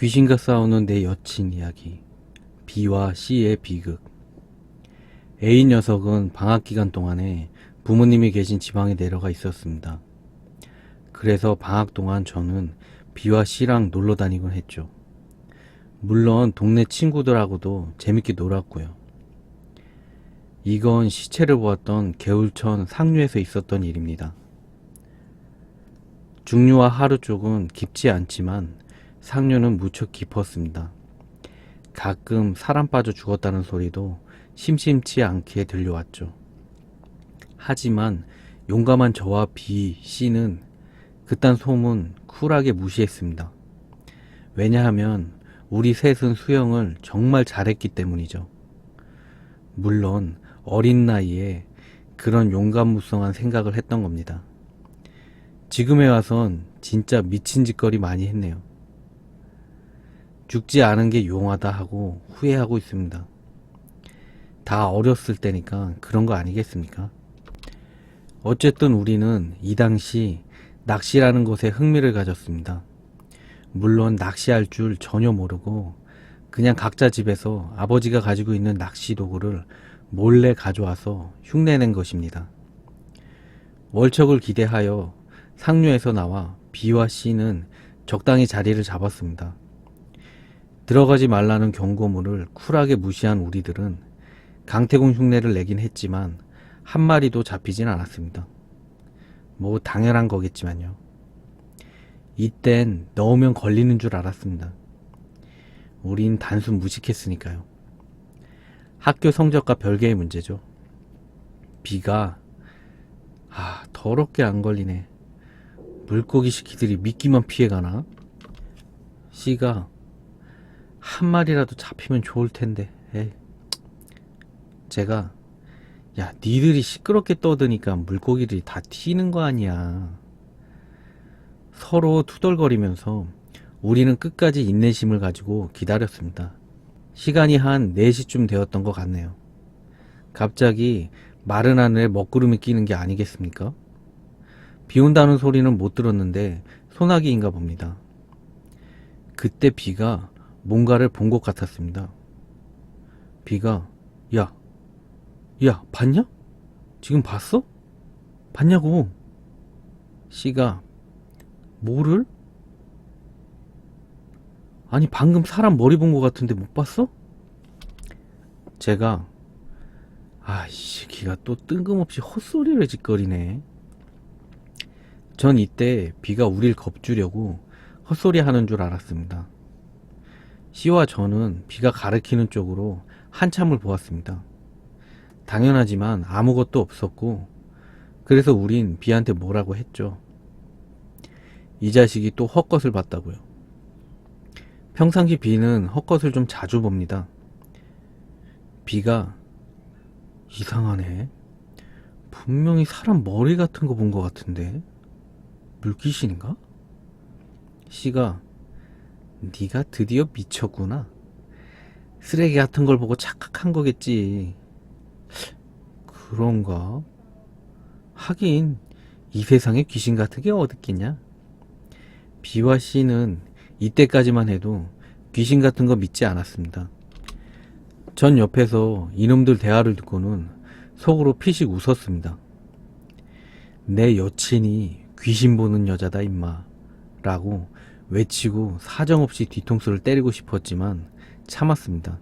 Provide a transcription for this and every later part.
귀신과 싸우는 내 여친 이야기. B와 C의 비극. A 녀석은 방학 기간 동안에 부모님이 계신 지방에 내려가 있었습니다. 그래서 방학 동안 저는 B와 C랑 놀러 다니곤 했죠. 물론 동네 친구들하고도 재밌게 놀았고요. 이건 시체를 보았던 개울천 상류에서 있었던 일입니다. 중류와 하류 쪽은 깊지 않지만 상류는 무척 깊었습니다. 가끔 사람 빠져 죽었다는 소리도 심심치 않게 들려왔죠. 하지만 용감한 저와 B, C는 그딴 소문 쿨하게 무시했습니다. 왜냐하면 우리 셋은 수영을 정말 잘했기 때문이죠. 물론 어린 나이에 그런 용감무성한 생각을 했던 겁니다. 지금에 와선 진짜 미친 짓거리 많이 했네요. 죽지 않은 게 용하다 하고 후회하고 있습니다. 다 어렸을 때니까 그런 거 아니겠습니까? 어쨌든 우리는 이 당시 낚시라는 것에 흥미를 가졌습니다. 물론 낚시할 줄 전혀 모르고 그냥 각자 집에서 아버지가 가지고 있는 낚시 도구를 몰래 가져와서 흉내낸 것입니다. 월척을 기대하여 상류에서 나와 B와 C는 적당히 자리를 잡았습니다. 들어가지 말라는 경고문을 쿨하게 무시한 우리들은 강태공 흉내를 내긴 했지만 한 마리도 잡히진 않았습니다. 뭐 당연한 거겠지만요. 이땐 넣으면 걸리는 줄 알았습니다. 우린 단순 무식했으니까요. 학교 성적과 별개의 문제죠. B가 더럽게 안 걸리네. 물고기 시키들이 미끼만 피해가나? C가 한 마리라도 잡히면 좋을 텐데. 제가 야, 니들이 시끄럽게 떠드니까 물고기들이 다 튀는 거 아니야. 서로 투덜거리면서 우리는 끝까지 인내심을 가지고 기다렸습니다. 시간이 한 4시쯤 되었던 것 같네요. 갑자기 마른 하늘에 먹구름이 끼는 게 아니겠습니까? 비 온다는 소리는 못 들었는데 소나기인가 봅니다. 그때 B가 뭔가를 본 것 같았습니다. B가 야, 봤냐? 지금 봤어? 봤냐고. C가 뭐를? 아니 방금 사람 머리 본 것 같은데 못 봤어? 제가 이 새끼가 또 뜬금없이 헛소리를 짓거리네. 전 이때 B가 우릴 겁주려고 헛소리 하는 줄 알았습니다. C와 저는 B가 가리키는 쪽으로 한참을 보았습니다. 당연하지만 아무것도 없었고 그래서 우린 B한테 뭐라고 했죠. 이 자식이 또 헛것을 봤다고요. 평상시 B는 헛것을 좀 자주 봅니다. B가 이상하네. 분명히 사람 머리 같은 거 본 것 같은데 물귀신인가? C가 네가 드디어 미쳤구나. 쓰레기 같은 걸 보고 착각한 거겠지. 그런가? 하긴 이 세상에 귀신 같은 게 어딨겠냐? B와 C는 이때까지만 해도 귀신 같은 거 믿지 않았습니다. 전 옆에서 이놈들 대화를 듣고는 속으로 피식 웃었습니다. 내 여친이 귀신 보는 여자다 임마 라고 외치고 사정없이 뒤통수를 때리고 싶었지만 참았습니다.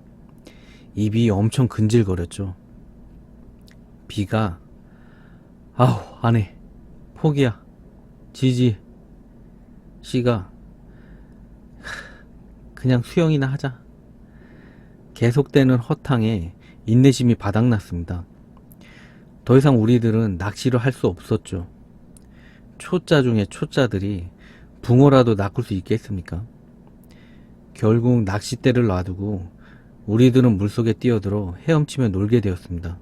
입이 엄청 근질거렸죠. B가 안해. 포기야. 지지. C가 그냥 수영이나 하자. 계속되는 허탕에 인내심이 바닥났습니다. 더 이상 우리들은 낚시를 할 수 없었죠. 초짜 중에 초짜들이 붕어라도 낚을 수 있겠습니까? 결국 낚싯대를 놔두고 우리들은 물속에 뛰어들어 헤엄치며 놀게 되었습니다.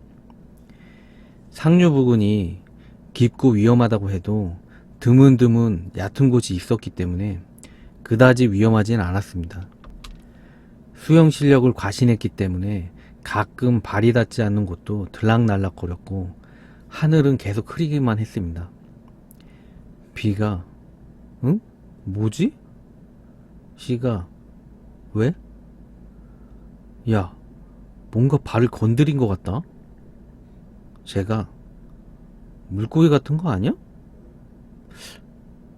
상류 부근이 깊고 위험하다고 해도 드문드문 얕은 곳이 있었기 때문에 그다지 위험하진 않았습니다. 수영 실력을 과신했기 때문에 가끔 발이 닿지 않는 곳도 들락날락거렸고 하늘은 계속 흐리기만 했습니다. B가 응? 뭐지? C가 왜? 야, 뭔가 발을 건드린 것 같다? 제가 물고기 같은 거 아니야?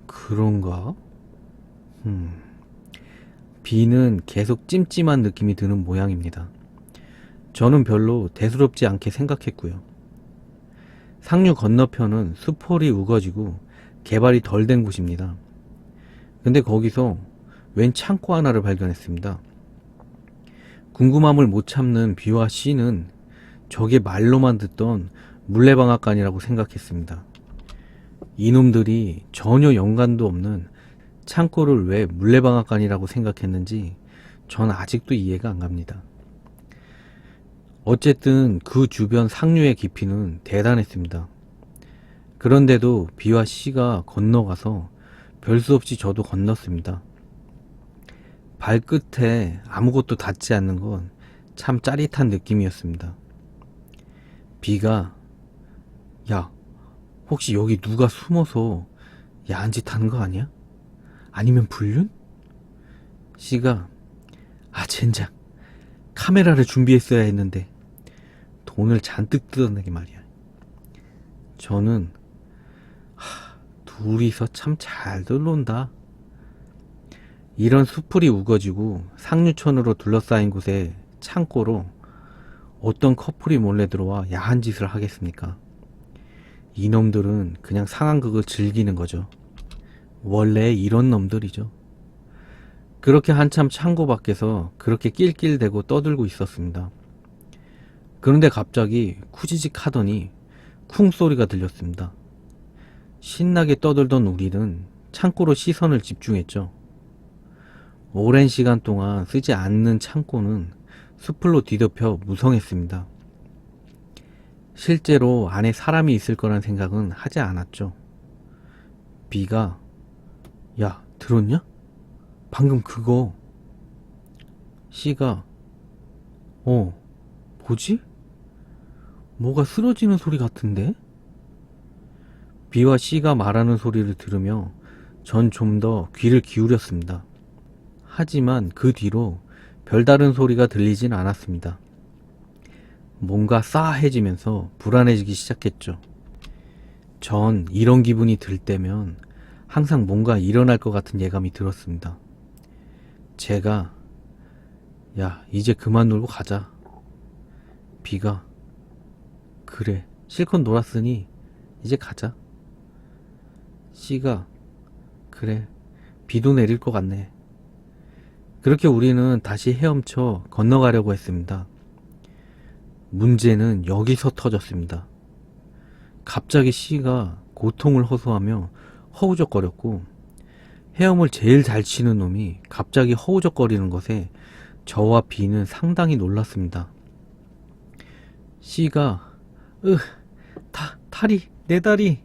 그런가? B는 계속 찜찜한 느낌이 드는 모양입니다. 저는 별로 대수롭지 않게 생각했고요. 상류 건너편은 수풀이 우거지고 개발이 덜 된 곳입니다. 근데 거기서 웬 창고 하나를 발견했습니다. 궁금함을 못 참는 B와 C는 저게 말로만 듣던 물레방앗간이라고 생각했습니다. 이놈들이 전혀 연관도 없는 창고를 왜 물레방앗간이라고 생각했는지 전 아직도 이해가 안 갑니다. 어쨌든 그 주변 상류의 깊이는 대단했습니다. 그런데도 B와 C가 건너가서 별 수 없이 저도 건넜습니다. 발끝에 아무것도 닿지 않는 건 참 짜릿한 느낌이었습니다. B가 야, 혹시 여기 누가 숨어서 야한 짓 하는 거 아니야? 아니면 불륜? C가 젠장, 카메라를 준비했어야 했는데 돈을 잔뜩 뜯어내게 말이야. 저는 둘이서 참 잘들 논다. 이런 수풀이 우거지고 상류천으로 둘러싸인 곳에 창고로 어떤 커플이 몰래 들어와 야한 짓을 하겠습니까? 이놈들은 그냥 상황극을 즐기는 거죠. 원래 이런 놈들이죠. 그렇게 한참 창고 밖에서 그렇게 낄낄대고 떠들고 있었습니다. 그런데 갑자기 쿠지직 하더니 쿵 소리가 들렸습니다. 신나게 떠들던 우리는 창고로 시선을 집중했죠. 오랜 시간 동안 쓰지 않는 창고는 수풀로 뒤덮여 무성했습니다. 실제로 안에 사람이 있을 거란 생각은 하지 않았죠. B가 야, 들었냐? 방금 그거. C가 뭐지? 뭐가 쓰러지는 소리 같은데? B와 C가 말하는 소리를 들으며 전 좀 더 귀를 기울였습니다. 하지만 그 뒤로 별다른 소리가 들리진 않았습니다. 뭔가 싸해지면서 불안해지기 시작했죠. 전 이런 기분이 들 때면 항상 뭔가 일어날 것 같은 예감이 들었습니다. 제가 야, 이제 그만 놀고 가자. B가 그래, 실컷 놀았으니 이제 가자. C가 그래, 비도 내릴 것 같네. 그렇게 우리는 다시 헤엄쳐 건너가려고 했습니다. 문제는 여기서 터졌습니다. 갑자기 C가 고통을 호소하며 허우적거렸고, 헤엄을 제일 잘 치는 놈이 갑자기 허우적거리는 것에 저와 B는 상당히 놀랐습니다. C가 다리, 내 다리.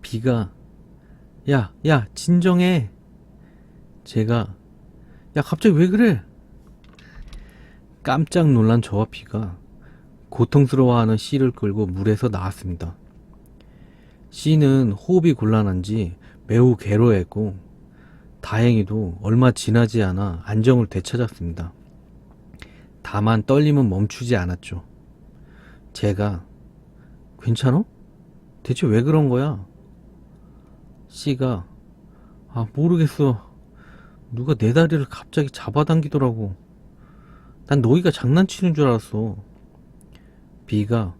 B가 야, 진정해. 제가 야, 갑자기 왜 그래? 깜짝 놀란 저와 B가 고통스러워하는 C를 끌고 물에서 나왔습니다. C는 호흡이 곤란한지 매우 괴로워했고, 다행히도 얼마 지나지 않아 안정을 되찾았습니다. 다만 떨림은 멈추지 않았죠. 제가 괜찮아? 대체 왜 그런 거야? C가 모르겠어. 누가 내 다리를 갑자기 잡아당기더라고. 난 너희가 장난치는 줄 알았어. B가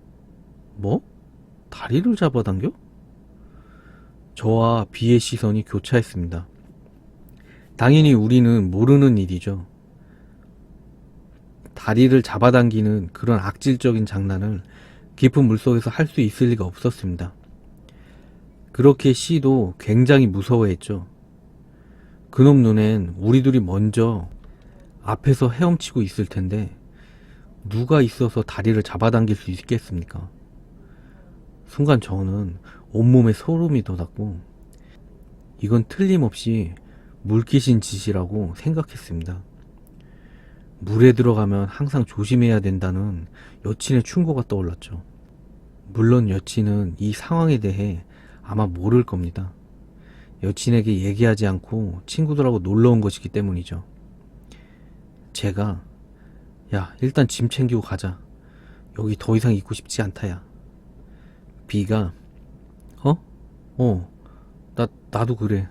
뭐? 다리를 잡아당겨? 저와 B의 시선이 교차했습니다. 당연히 우리는 모르는 일이죠. 다리를 잡아당기는 그런 악질적인 장난을 깊은 물속에서 할 수 있을 리가 없었습니다. 그렇게 C도 굉장히 무서워했죠. 그놈 눈엔 우리 둘이 먼저 앞에서 헤엄치고 있을 텐데 누가 있어서 다리를 잡아당길 수 있겠습니까? 순간 저는 온몸에 소름이 돋았고, 이건 틀림없이 물귀신 짓이라고 생각했습니다. 물에 들어가면 항상 조심해야 된다는 여친의 충고가 떠올랐죠. 물론 여친은 이 상황에 대해 아마 모를 겁니다. 여친에게 얘기하지 않고 친구들하고 놀러 온 것이기 때문이죠. 제가 야, 일단 짐 챙기고 가자. 여기 더 이상 있고 싶지 않다야. B가 어? 나도 그래.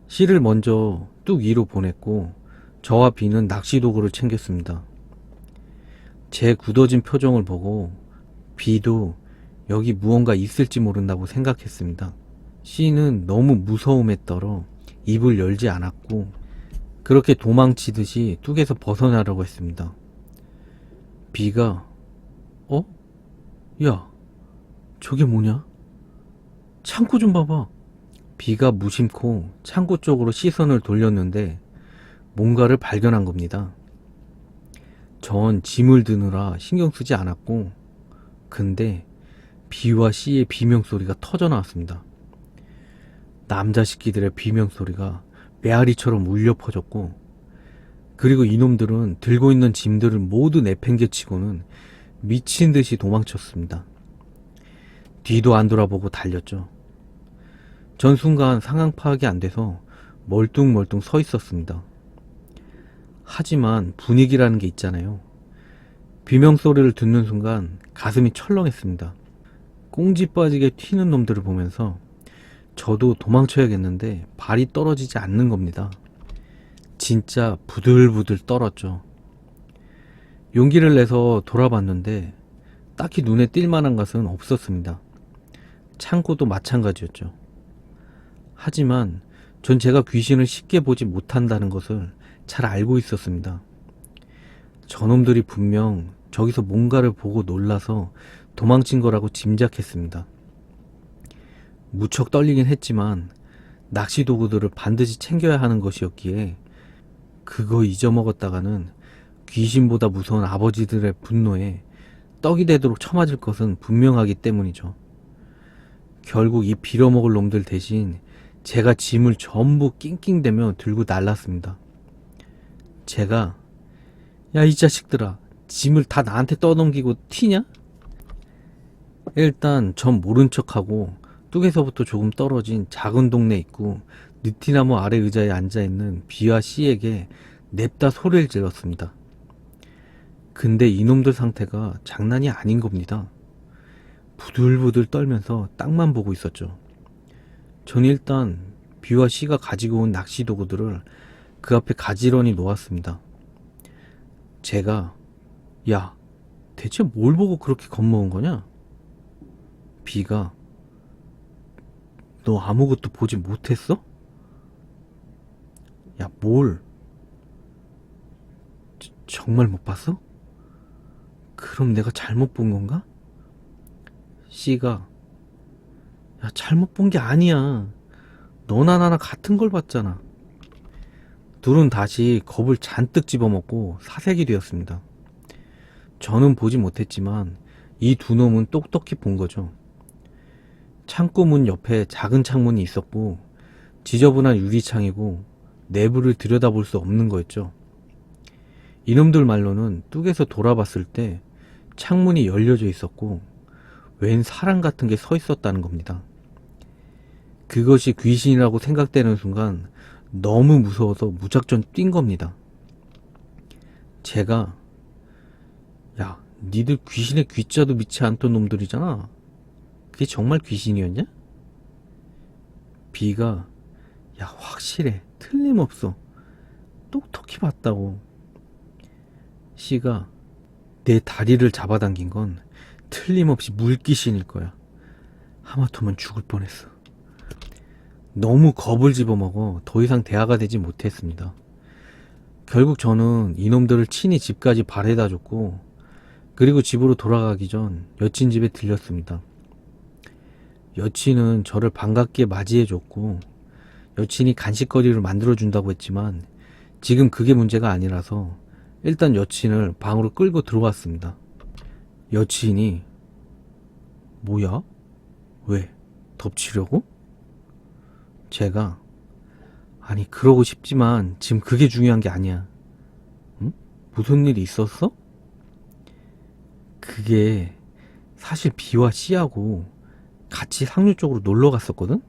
C를 먼저 뚝 위로 보냈고 저와 B는 낚시 도구를 챙겼습니다. 제 굳어진 표정을 보고 B도 여기 무언가 있을지 모른다고 생각했습니다. C는 너무 무서움에 떨어 입을 열지 않았고 그렇게 도망치듯이 뚝에서 벗어나려고 했습니다. B가 야, 저게 뭐냐? 창고 좀 봐봐. B가 무심코 창고 쪽으로 시선을 돌렸는데 뭔가를 발견한 겁니다. 전 짐을 드느라 신경 쓰지 않았고 근데 B와 C의 비명소리가 터져 나왔습니다. 남자 새끼들의 비명소리가 메아리처럼 울려 퍼졌고 그리고 이놈들은 들고 있는 짐들을 모두 내팽개치고는 미친 듯이 도망쳤습니다. 뒤도 안 돌아보고 달렸죠. 전 순간 상황 파악이 안 돼서 멀뚱멀뚱 서 있었습니다. 하지만 분위기라는 게 있잖아요. 비명소리를 듣는 순간 가슴이 철렁했습니다. 꽁지 빠지게 튀는 놈들을 보면서 저도 도망쳐야겠는데 발이 떨어지지 않는 겁니다. 진짜 부들부들 떨었죠. 용기를 내서 돌아봤는데 딱히 눈에 띌 만한 것은 없었습니다. 창고도 마찬가지였죠. 하지만 전 제가 귀신을 쉽게 보지 못한다는 것을 잘 알고 있었습니다. 저놈들이 분명 저기서 뭔가를 보고 놀라서 도망친 거라고 짐작했습니다. 무척 떨리긴 했지만 낚시 도구들을 반드시 챙겨야 하는 것이었기에 그거 잊어먹었다가는 귀신보다 무서운 아버지들의 분노에 떡이 되도록 처맞을 것은 분명하기 때문이죠. 결국 이 빌어먹을 놈들 대신 제가 짐을 전부 낑낑대며 들고 날랐습니다. 제가 야, 이 자식들아, 짐을 다 나한테 떠넘기고 튀냐? 일단 전 모른 척하고 뚝에서부터 조금 떨어진 작은 동네 입구 느티나무 아래 의자에 앉아있는 B와 C에게 냅다 소리를 질렀습니다. 근데 이놈들 상태가 장난이 아닌 겁니다. 부들부들 떨면서 땅만 보고 있었죠. 전 일단 B와 C가 가지고 온 낚시 도구들을 그 앞에 가지런히 놓았습니다. 제가 야, 대체 뭘 보고 그렇게 겁먹은 거냐? B가 너 아무것도 보지 못했어? 야, 뭘? 정말 못 봤어? 그럼 내가 잘못 본 건가? C가 야, 잘못 본 게 아니야. 너나 나나 같은 걸 봤잖아. 둘은 다시 겁을 잔뜩 집어먹고 사색이 되었습니다. 저는 보지 못했지만 이 두 놈은 똑똑히 본 거죠. 창고 문 옆에 작은 창문이 있었고 지저분한 유리창이고 내부를 들여다볼 수 없는 거였죠. 이놈들 말로는 뚝에서 돌아봤을 때 창문이 열려져 있었고 웬 사람 같은 게 서 있었다는 겁니다. 그것이 귀신이라고 생각되는 순간 너무 무서워서 무작정 뛴 겁니다. 제가 야, 니들 귀신의 귀자도 믿지 않던 놈들이잖아. 그게 정말 귀신이었냐? B가 야, 확실해. 틀림없어. 똑똑히 봤다고. C가 내 다리를 잡아당긴 건 틀림없이 물귀신일 거야. 하마터면 죽을 뻔했어. 너무 겁을 집어먹어 더 이상 대화가 되지 못했습니다. 결국 저는 이놈들을 친히 집까지 바래다 줬고 그리고 집으로 돌아가기 전 여친 집에 들렸습니다. 여친은 저를 반갑게 맞이해 줬고 여친이 간식거리를 만들어 준다고 했지만 지금 그게 문제가 아니라서 일단 여친을 방으로 끌고 들어왔습니다. 여친이 뭐야? 왜? 덮치려고? 제가 아니 그러고 싶지만 지금 그게 중요한 게 아니야. 응? 무슨 일이 있었어? 그게 사실 B와 C하고 같이 상류 쪽으로 놀러 갔었거든?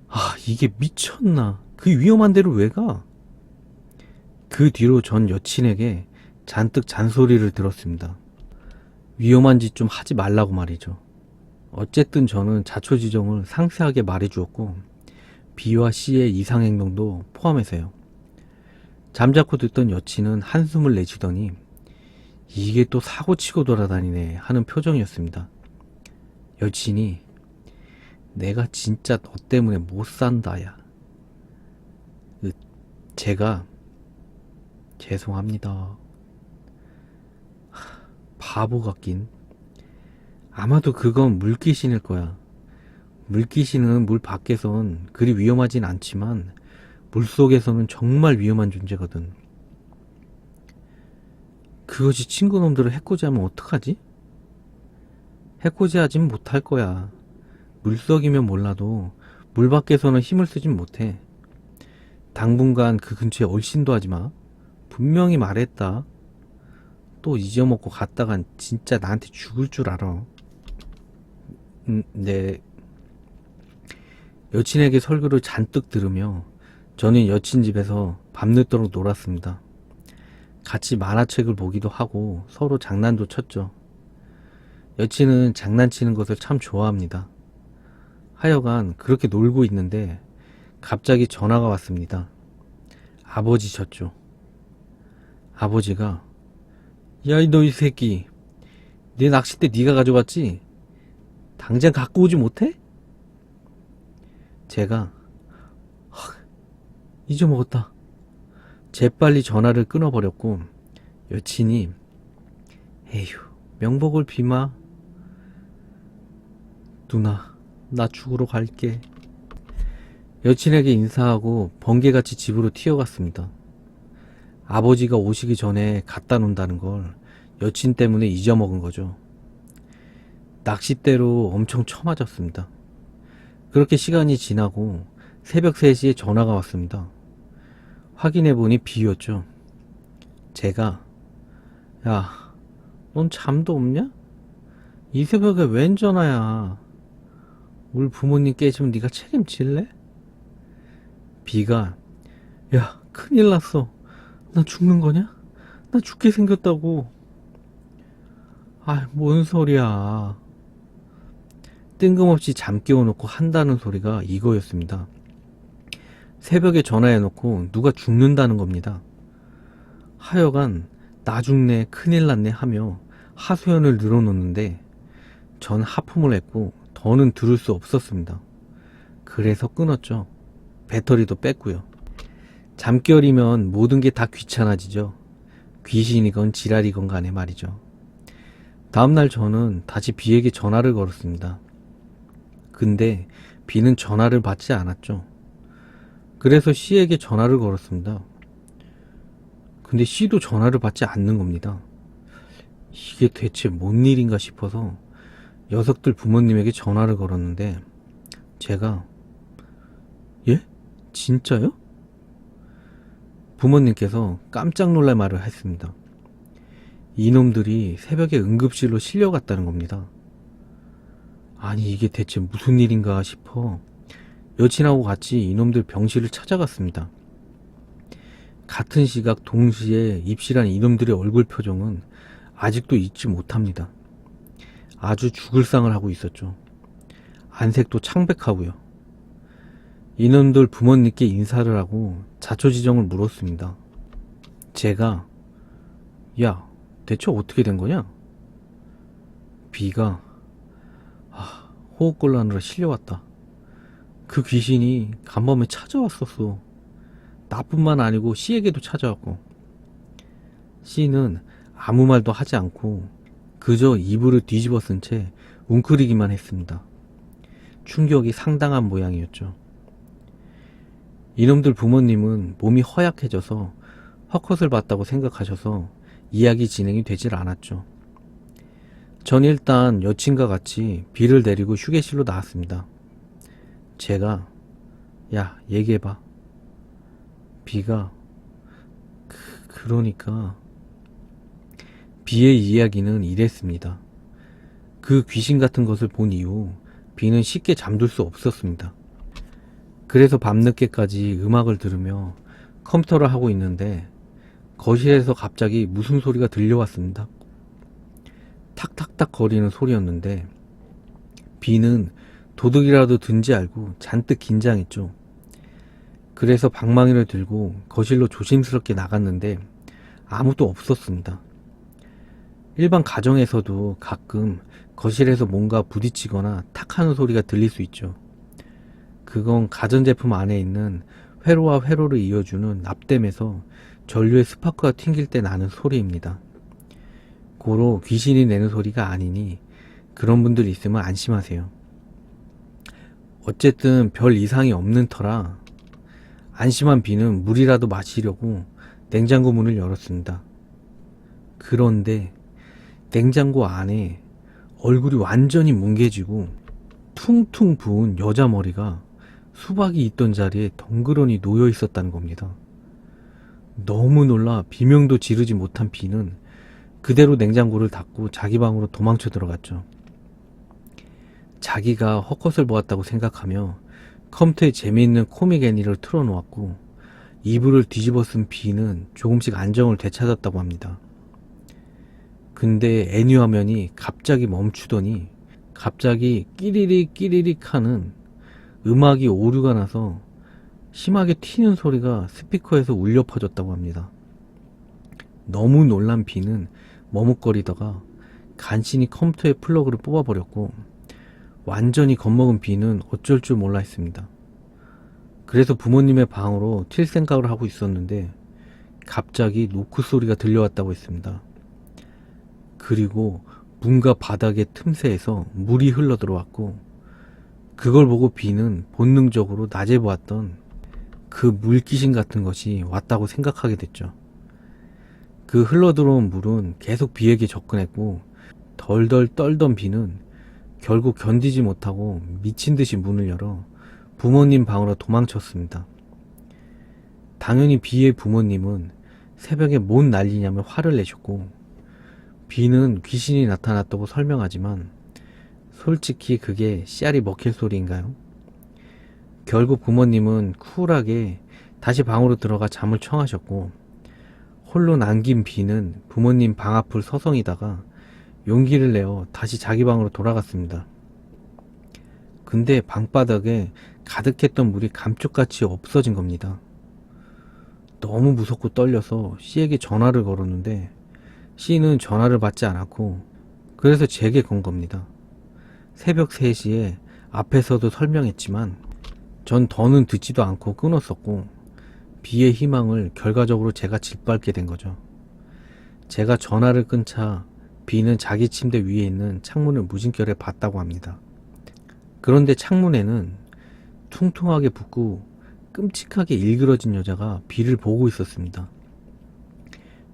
아, 이게 미쳤나. 그 위험한 데를 왜 가? 그 뒤로 전 여친에게 잔뜩 잔소리를 들었습니다. 위험한 짓 좀 하지 말라고 말이죠. 어쨌든 저는 자초지종을 상세하게 말해주었고 B와 C의 이상행동도 포함해서요. 잠자코 듣던 여친은 한숨을 내쉬더니 이게 또 사고치고 돌아다니네 하는 표정이었습니다. 여친이 내가 진짜 너 때문에 못 산다 야. 제가 죄송합니다. 바보 같긴. 아마도 그건 물귀신일 거야. 물귀신은 물 밖에선 그리 위험하진 않지만 물속에서는 정말 위험한 존재거든. 그것이 친구놈들을 해코지하면 어떡하지? 해코지하진 못할 거야. 물속이면 몰라도 물 밖에서는 힘을 쓰진 못해. 당분간 그 근처에 얼씬도 하지마. 분명히 말했다. 또 잊어먹고 갔다간 진짜 나한테 죽을 줄 알아. 네. 여친에게 설교를 잔뜩 들으며 저는 여친 집에서 밤늦도록 놀았습니다. 같이 만화책을 보기도 하고 서로 장난도 쳤죠. 여친은 장난치는 것을 참 좋아합니다. 하여간 그렇게 놀고 있는데 갑자기 전화가 왔습니다. 아버지셨죠. 아버지가 야, 너 이 새끼, 내 낚싯대 네가 가져갔지? 당장 갖고 오지 못해? 제가 잊어먹었다. 재빨리 전화를 끊어버렸고 여친이 에휴 명복을 비마. 누나 나 죽으러 갈게. 여친에게 인사하고 번개같이 집으로 튀어갔습니다. 아버지가 오시기 전에 갖다 놓는다는 걸 여친 때문에 잊어먹은 거죠. 낚싯대로 엄청 쳐맞았습니다. 그렇게 시간이 지나고 새벽 3시에 전화가 왔습니다. 확인해보니 B였죠. 제가 야, 넌 잠도 없냐? 이 새벽에 웬 전화야? 우리 부모님 깨지면 네가 책임질래? B가 야, 큰일 났어. 나 죽는 거냐? 나 죽게 생겼다고. 아, 뭔 소리야. 뜬금없이 잠 깨워놓고 한다는 소리가 이거였습니다. 새벽에 전화해놓고 누가 죽는다는 겁니다. 하여간 나 죽네 큰일 났네 하며 하소연을 늘어놓는데 전 하품을 했고 더는 들을 수 없었습니다. 그래서 끊었죠. 배터리도 뺐고요. 잠결이면 모든 게 다 귀찮아지죠. 귀신이건 지랄이건 간에 말이죠. 다음날 저는 다시 B에게 전화를 걸었습니다. 근데 B는 전화를 받지 않았죠. 그래서 C에게 전화를 걸었습니다. 근데 C도 전화를 받지 않는 겁니다. 이게 대체 뭔 일인가 싶어서 녀석들 부모님에게 전화를 걸었는데 제가 예? 진짜요? 부모님께서 깜짝 놀랄 말을 했습니다. 이놈들이 새벽에 응급실로 실려갔다는 겁니다. 아니 이게 대체 무슨 일인가 싶어 여친하고 같이 이놈들 병실을 찾아갔습니다. 같은 시각 동시에 입실한 이놈들의 얼굴 표정은 아직도 잊지 못합니다. 아주 죽을 상을 하고 있었죠. 안색도 창백하고요. 이놈들 부모님께 인사를 하고 자초지종을 물었습니다. 제가 야 대체 어떻게 된 거냐? B가 호흡곤란으로 실려왔다. 그 귀신이 간밤에 찾아왔었어. 나뿐만 아니고 C에게도 찾아왔고. C는 아무 말도 하지 않고 그저 이불을 뒤집어 쓴 채 웅크리기만 했습니다. 충격이 상당한 모양이었죠. 이놈들 부모님은 몸이 허약해져서 헛것을 봤다고 생각하셔서 이야기 진행이 되질 않았죠. 전 일단 여친과 같이 B를 데리고 휴게실로 나왔습니다. 제가 야 얘기해봐. B가 그러니까 B의 이야기는 이랬습니다. 그 귀신 같은 것을 본 이후 B는 쉽게 잠들 수 없었습니다. 그래서 밤늦게까지 음악을 들으며 컴퓨터를 하고 있는데 거실에서 갑자기 무슨 소리가 들려왔습니다. 탁탁탁 거리는 소리였는데 B는 도둑이라도 든지 알고 잔뜩 긴장했죠. 그래서 방망이를 들고 거실로 조심스럽게 나갔는데 아무도 없었습니다. 일반 가정에서도 가끔 거실에서 뭔가 부딪히거나 탁 하는 소리가 들릴 수 있죠. 그건 가전제품 안에 있는 회로와 회로를 이어주는 납땜에서 전류의 스파크가 튕길 때 나는 소리입니다. 고로 귀신이 내는 소리가 아니니 그런 분들 있으면 안심하세요. 어쨌든 별 이상이 없는 터라 안심한 B는 물이라도 마시려고 냉장고 문을 열었습니다. 그런데 냉장고 안에 얼굴이 완전히 뭉개지고 퉁퉁 부은 여자 머리가 수박이 있던 자리에 덩그러니 놓여 있었다는 겁니다. 너무 놀라 비명도 지르지 못한 B는 그대로 냉장고를 닫고 자기 방으로 도망쳐 들어갔죠. 자기가 헛것을 보았다고 생각하며 컴퓨터에 재미있는 코믹 애니를 틀어놓았고 이불을 뒤집어 쓴 B는 조금씩 안정을 되찾았다고 합니다. 근데 애니 화면이 갑자기 멈추더니 갑자기 끼리릭 끼리릭 하는 음악이 오류가 나서 심하게 튀는 소리가 스피커에서 울려 퍼졌다고 합니다. 너무 놀란 B는 머뭇거리다가 간신히 컴퓨터의 플러그를 뽑아버렸고 완전히 겁먹은 B는 어쩔 줄 몰라 했습니다. 그래서 부모님의 방으로 튈 생각을 하고 있었는데 갑자기 노크 소리가 들려왔다고 했습니다. 그리고 문과 바닥의 틈새에서 물이 흘러 들어왔고 그걸 보고 B는 본능적으로 낮에 보았던 그 물귀신 같은 것이 왔다고 생각하게 됐죠. 그 흘러들어온 물은 계속 B에게 접근했고 덜덜 떨던 B는 결국 견디지 못하고 미친듯이 문을 열어 부모님 방으로 도망쳤습니다. 당연히 B의 부모님은 새벽에 뭔 난리냐며 화를 내셨고 B는 귀신이 나타났다고 설명하지만 솔직히 그게 씨알이 먹힐 소리인가요? 결국 부모님은 쿨하게 다시 방으로 들어가 잠을 청하셨고 홀로 남긴 B는 부모님 방 앞을 서성이다가 용기를 내어 다시 자기 방으로 돌아갔습니다. 근데 방바닥에 가득했던 물이 감쪽같이 없어진 겁니다. 너무 무섭고 떨려서 C에게 전화를 걸었는데 C는 전화를 받지 않았고 그래서 제게 건 겁니다. 새벽 3시에 앞에서도 설명했지만 전 더는 듣지도 않고 끊었었고 B의 희망을 결과적으로 제가 짓밟게 된 거죠. 제가 전화를 끈 차 B는 자기 침대 위에 있는 창문을 무진결에 봤다고 합니다. 그런데 창문에는 퉁퉁하게 붓고 끔찍하게 일그러진 여자가 B를 보고 있었습니다.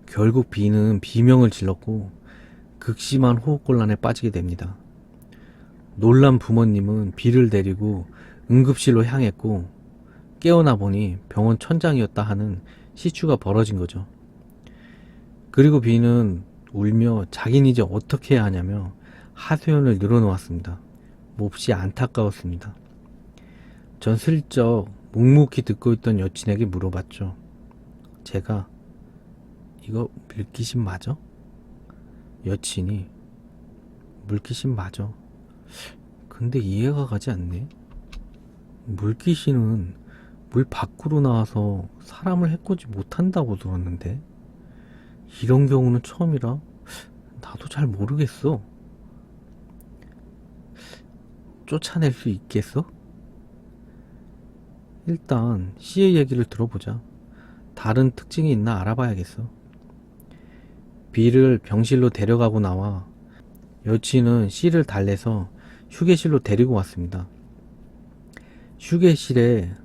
결국 B는 비명을 질렀고 극심한 호흡곤란에 빠지게 됩니다. 놀란 부모님은 B를 데리고 응급실로 향했고 깨어나 보니 병원 천장이었다 하는 시추가 벌어진 거죠. 그리고 B는 울며 자기는 이제 어떻게 해야 하냐며 하소연을 늘어놓았습니다. 몹시 안타까웠습니다. 전 슬쩍 묵묵히 듣고 있던 여친에게 물어봤죠. 제가 이거 물귀신 맞아? 여친이 물귀신 맞아. 근데 이해가 가지 않네. 물귀신은 물 밖으로 나와서 사람을 해코지 못한다고 들었는데 이런 경우는 처음이라 나도 잘 모르겠어. 쫓아낼 수 있겠어? 일단 C의 얘기를 들어보자. 다른 특징이 있나 알아봐야겠어. B를 병실로 데려가고 나와 여친은 C를 달래서 휴게실로 데리고 왔습니다. 휴게실에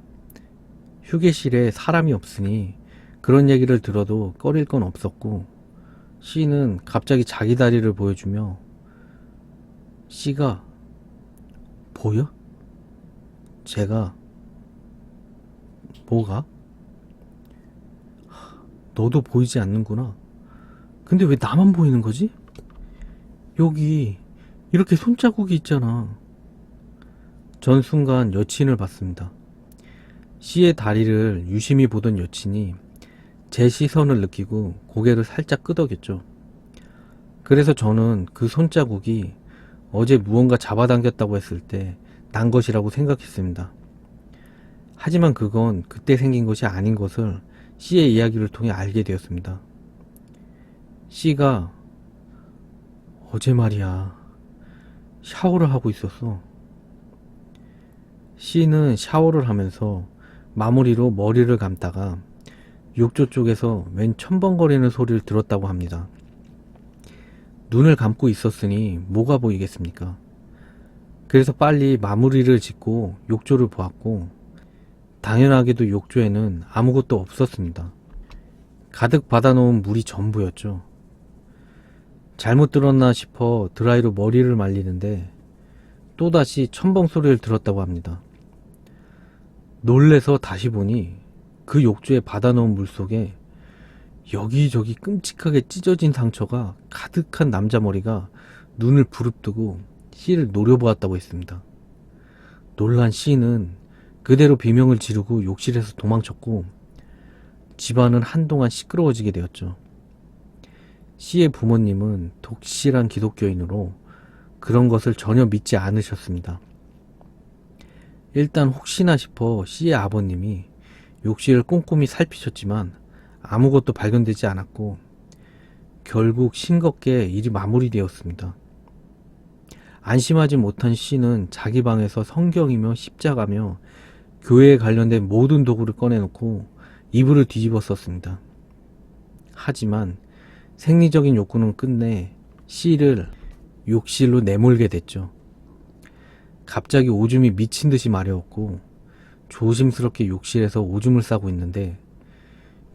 사람이 없으니 그런 얘기를 들어도 꺼릴 건 없었고 C는 갑자기 자기 다리를 보여주며 C가 보여? 제가 뭐가? 너도 보이지 않는구나. 근데 왜 나만 보이는 거지? 여기 이렇게 손자국이 있잖아. 전 순간 여친을 봤습니다. C의 다리를 유심히 보던 여친이 제 시선을 느끼고 고개를 살짝 끄덕였죠. 그래서 저는 그 손자국이 어제 무언가 잡아당겼다고 했을 때 난 것이라고 생각했습니다. 하지만 그건 그때 생긴 것이 아닌 것을 C의 이야기를 통해 알게 되었습니다. C가 어제 말이야 샤워를 하고 있었어. C는 샤워를 하면서 마무리로 머리를 감다가 욕조 쪽에서 웬 첨벙거리는 소리를 들었다고 합니다. 눈을 감고 있었으니 뭐가 보이겠습니까? 그래서 빨리 마무리를 짓고 욕조를 보았고 당연하게도 욕조에는 아무것도 없었습니다. 가득 받아놓은 물이 전부였죠. 잘못 들었나 싶어 드라이로 머리를 말리는데 또다시 첨벙 소리를 들었다고 합니다. 놀래서 다시 보니 그 욕조에 받아놓은 물 속에 여기저기 끔찍하게 찢어진 상처가 가득한 남자 머리가 눈을 부릅뜨고 C를 노려보았다고 했습니다. 놀란 C는 그대로 비명을 지르고 욕실에서 도망쳤고 집안은 한동안 시끄러워지게 되었죠. C의 부모님은 독실한 기독교인으로 그런 것을 전혀 믿지 않으셨습니다. 일단 혹시나 싶어 C의 아버님이 욕실을 꼼꼼히 살피셨지만 아무것도 발견되지 않았고 결국 싱겁게 일이 마무리되었습니다. 안심하지 못한 C는 자기 방에서 성경이며 십자가며 교회에 관련된 모든 도구를 꺼내놓고 이불을 뒤집어 썼습니다. 하지만 생리적인 욕구는 끝내 C를 욕실로 내몰게 됐죠. 갑자기 오줌이 미친 듯이 마려웠고 조심스럽게 욕실에서 오줌을 싸고 있는데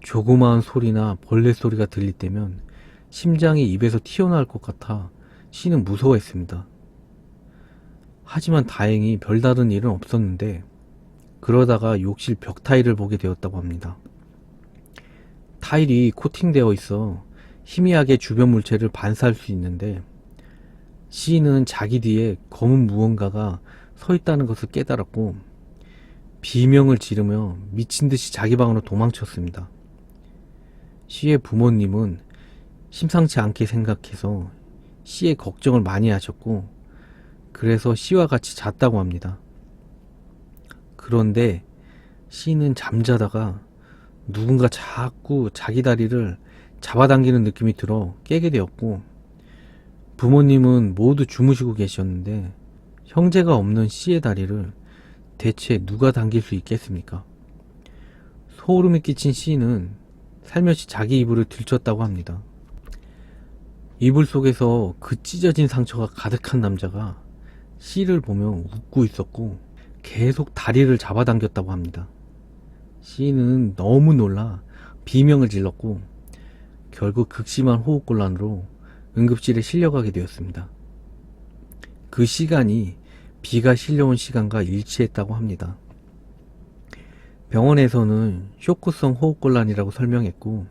조그마한 소리나 벌레 소리가 들릴 때면 심장이 입에서 튀어나올 것 같아 C는 무서워했습니다. 하지만 다행히 별다른 일은 없었는데 그러다가 욕실 벽 타일을 보게 되었다고 합니다. 타일이 코팅되어 있어 희미하게 주변 물체를 반사할 수 있는데 C는 자기 뒤에 검은 무언가가 서 있다는 것을 깨달았고 비명을 지르며 미친 듯이 자기 방으로 도망쳤습니다. C의 부모님은 심상치 않게 생각해서 C의 걱정을 많이 하셨고 그래서 C와 같이 잤다고 합니다. 그런데 C는 잠자다가 누군가 자꾸 자기 다리를 잡아당기는 느낌이 들어 깨게 되었고 부모님은 모두 주무시고 계셨는데 형제가 없는 C의 다리를 대체 누가 당길 수 있겠습니까? 소름이 끼친 C는 살며시 자기 이불을 들쳤다고 합니다. 이불 속에서 그 찢어진 상처가 가득한 남자가 C를 보며 웃고 있었고 계속 다리를 잡아당겼다고 합니다. C는 너무 놀라 비명을 질렀고 결국 극심한 호흡곤란으로 응급실에 실려가게 되었습니다. 그 시간이 비가 실려온 시간과 일치했다고 합니다. 병원에서는 쇼크성 호흡곤란이라고 설명했고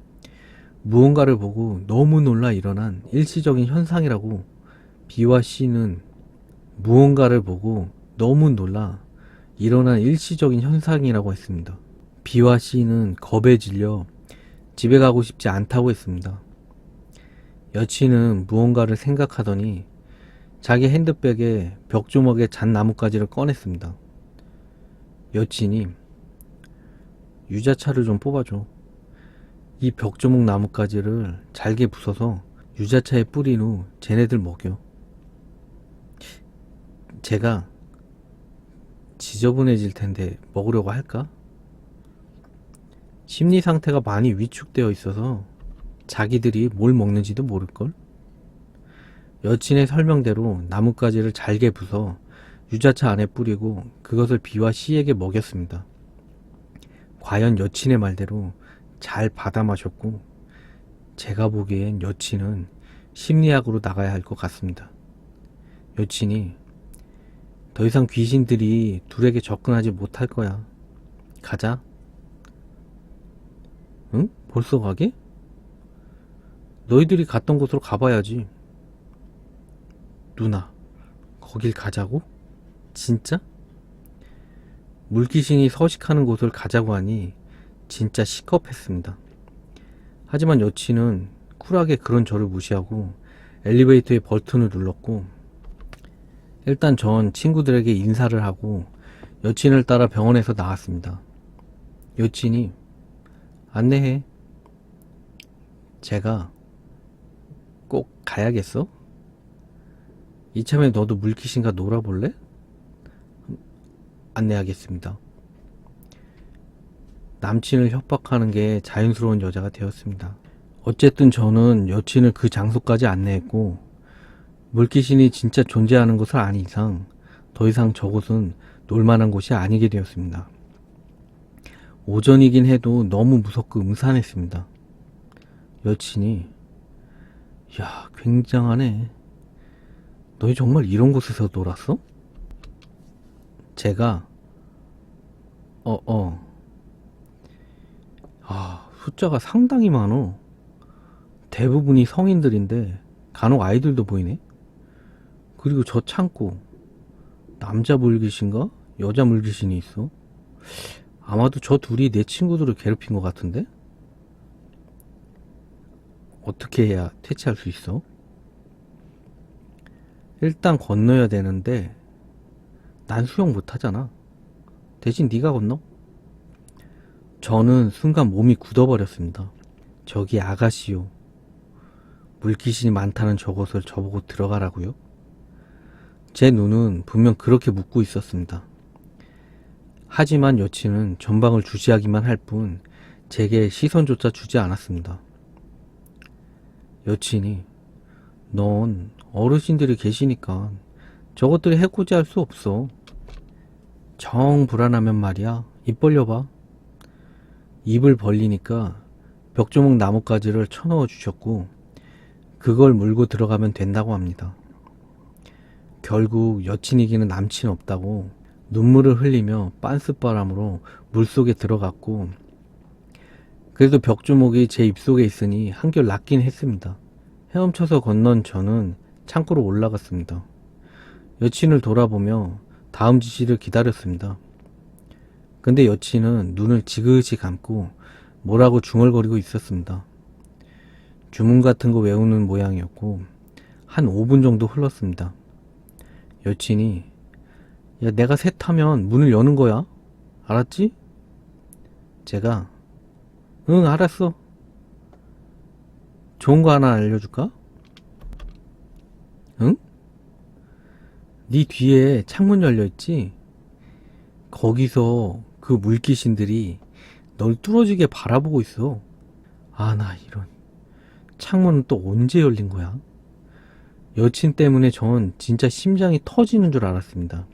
무언가를 보고 너무 놀라 일어난 일시적인 현상이라고 B와 C는 무언가를 보고 너무 놀라 일어난 일시적인 현상이라고 했습니다. B와 C는 겁에 질려 집에 가고 싶지 않다고 했습니다. 여친은 무언가를 생각하더니 자기 핸드백에 벽조목에 잔 나뭇가지를 꺼냈습니다. 여친이 유자차를 좀 뽑아줘. 이 벽조목 나뭇가지를 잘게 부숴서 유자차에 뿌린 후 쟤네들 먹여. 제가 지저분해질 텐데 먹으려고 할까? 심리 상태가 많이 위축되어 있어서 자기들이 뭘 먹는지도 모를걸? 여친의 설명대로 나뭇가지를 잘게 부숴 유자차 안에 뿌리고 그것을 B와 C에게 먹였습니다. 과연 여친의 말대로 잘 받아 마셨고 제가 보기엔 여친은 심리학으로 나가야 할 것 같습니다. 여친이 더 이상 귀신들이 둘에게 접근하지 못할 거야. 가자. 응? 벌써 가게? 너희들이 갔던 곳으로 가봐야지. 누나, 거길 가자고? 진짜? 물귀신이 서식하는 곳을 가자고 하니 진짜 시겁했습니다. 하지만 여친은 쿨하게 그런 저를 무시하고 엘리베이터의 버튼을 눌렀고, 일단 전 친구들에게 인사를 하고 여친을 따라 병원에서 나왔습니다. 여친이 안내해. 제가 꼭 가야겠어? 이참에 너도 물귀신과 놀아볼래? 안내하겠습니다. 남친을 협박하는 게 자연스러운 여자가 되었습니다. 어쨌든 저는 여친을 그 장소까지 안내했고, 물귀신이 진짜 존재하는 것을 안 이상 더 이상 저곳은 놀만한 곳이 아니게 되었습니다. 오전이긴 해도 너무 무섭고 음산했습니다. 여친이 야, 굉장하네. 너희 정말 이런 곳에서 놀았어? 제가 숫자가 상당히 많어. 대부분이 성인들인데 간혹 아이들도 보이네. 그리고 저 창고 남자 물귀신가 여자 물귀신이 있어. 아마도 저 둘이 내 친구들을 괴롭힌 것 같은데? 어떻게 해야 퇴치할 수 있어? 일단 건너야 되는데 난 수영 못하잖아. 대신 네가 건너? 저는 순간 몸이 굳어버렸습니다. 저기 아가씨요. 물귀신이 많다는 저곳을 저보고 들어가라고요? 제 눈은 분명 그렇게 묻고 있었습니다. 하지만 여친은 전방을 주시하기만 할 뿐 제게 시선조차 주지 않았습니다. 여친이 넌 어르신들이 계시니까 저것들이 해코지할 수 없어. 정 불안하면 말이야. 입 벌려봐. 입을 벌리니까 벽조목 나뭇가지를 쳐넣어 주셨고 그걸 물고 들어가면 된다고 합니다. 결국 여친이기는 남친 없다고 눈물을 흘리며 빤스바람으로 물속에 들어갔고, 그래도 벽조목이 제 입속에 있으니 한결 낫긴 했습니다. 헤엄쳐서 건넌 저는 창고로 올라갔습니다. 여친을 돌아보며 다음 지시를 기다렸습니다. 근데 여친은 눈을 지그시 감고 뭐라고 중얼거리고 있었습니다. 주문 같은 거 외우는 모양이었고 한 5분 정도 흘렀습니다. 여친이 야, 내가 셋하면 문을 여는 거야. 알았지? 제가 응, 알았어. 좋은 거 하나 알려줄까? 응? 네 뒤에 창문 열려있지? 거기서 그 물귀신들이 널 뚫어지게 바라보고 있어. 아, 나 이런. 창문은 또 언제 열린 거야? 여친 때문에 전 진짜 심장이 터지는 줄 알았습니다.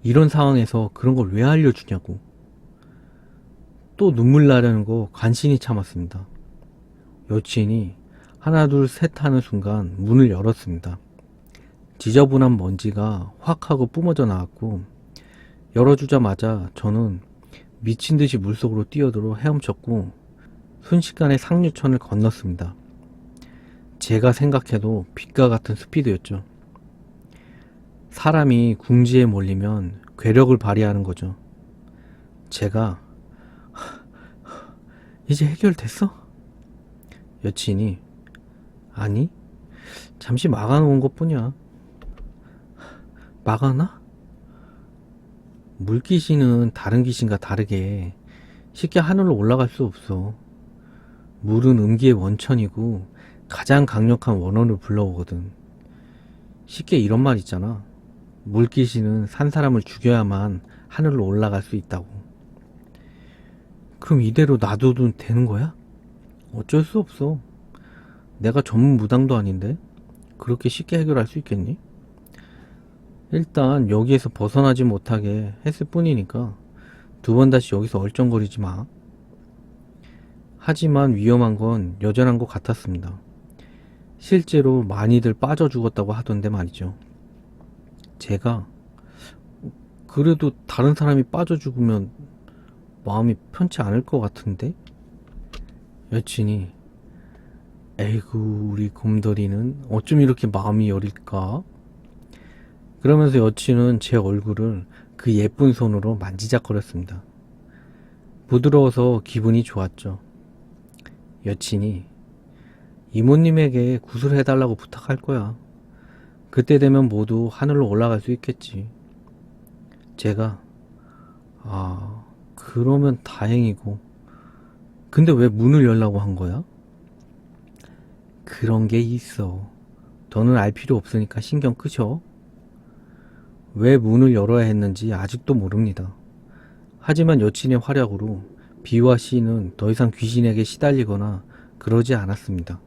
이런 상황에서 그런 걸 왜 알려주냐고. 또 눈물 나려는 거 간신히 참았습니다. 여친이 하나 둘 셋 하는 순간 문을 열었습니다. 지저분한 먼지가 확 하고 뿜어져 나왔고 열어주자마자 저는 미친 듯이 물속으로 뛰어들어 헤엄쳤고 순식간에 상류천을 건넜습니다. 제가 생각해도 빛과 같은 스피드였죠. 사람이 궁지에 몰리면 괴력을 발휘하는 거죠. 제가 이제 해결됐어? 여친이 아니, 잠시 막아놓은 것뿐이야. 막아놔? 물귀신은 다른 귀신과 다르게 쉽게 하늘로 올라갈 수 없어. 물은 음기의 원천이고 가장 강력한 원혼을 불러오거든. 쉽게 이런 말 있잖아. 물귀신은 산 사람을 죽여야만 하늘로 올라갈 수 있다고. 그럼 이대로 놔둬도 되는 거야? 어쩔 수 없어. 내가 전문 무당도 아닌데 그렇게 쉽게 해결할 수 있겠니? 일단 여기에서 벗어나지 못하게 했을 뿐이니까 두 번 다시 여기서 얼쩡거리지 마. 하지만 위험한 건 여전한 것 같았습니다. 실제로 많이들 빠져 죽었다고 하던데 말이죠. 제가 그래도 다른 사람이 빠져 죽으면 마음이 편치 않을 것 같은데? 여친이 에이구, 우리 곰돌이는 어쩜 이렇게 마음이 여릴까? 그러면서 여친은 제 얼굴을 그 예쁜 손으로 만지작거렸습니다. 부드러워서 기분이 좋았죠. 여친이 이모님에게 구슬해달라고 부탁할 거야. 그때 되면 모두 하늘로 올라갈 수 있겠지. 제가 그러면 다행이고, 근데 왜 문을 열라고 한 거야? 그런 게 있어. 더는 알 필요 없으니까 신경 끄셔. 왜 문을 열어야 했는지 아직도 모릅니다. 하지만 여친의 활약으로 B와 C는 더 이상 귀신에게 시달리거나 그러지 않았습니다.